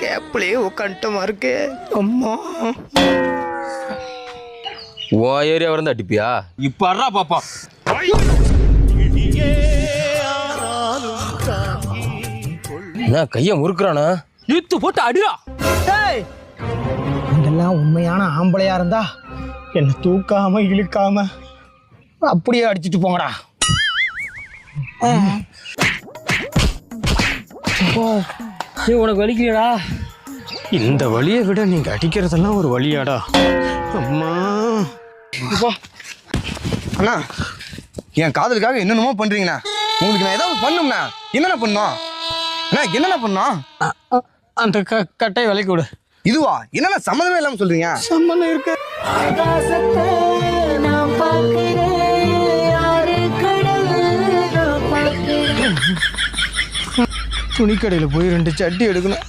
கேப்லயே உட்காந்துட்டமா இருக்கு. அம்மா ஓ ஏரியா வரந்து அடிப்பியா? இப்ப அறா பாப்பா. என்ன கைய முறுக்குறானா? இழுத்து போட்டு அடிடா. இதெல்லாம் உண்மையான ஆம்பளையா இருந்தா என்ன தூக்காம இழுக்காம அப்படியே அடிச்சுட்டு போங்கடா. உனக்கு வலிக்கலையடா? இந்த வலியை விட நீங்க அடிக்கிறதெல்லாம் ஒரு வலியாடா. அம்மா அண்ணா, என் காதலுக்காக என்னென்னமோ பண்றீங்கண்ணா. உங்களுக்கு நான் ஏதாவது பண்ணும்ண்ணா. என்னென்ன பண்ணோம் அண்ணா? என்னென்ன பண்ணோம்? அந்த கட்டை விலைக்கு விடு. இதுவா? என்னென்ன சம்மந்தமே இல்லாம சொல்றீங்க? சம்மந்தம் இருக்கு. துணிக்கடையில் போய் 2 சட்டி எடுக்கணும்.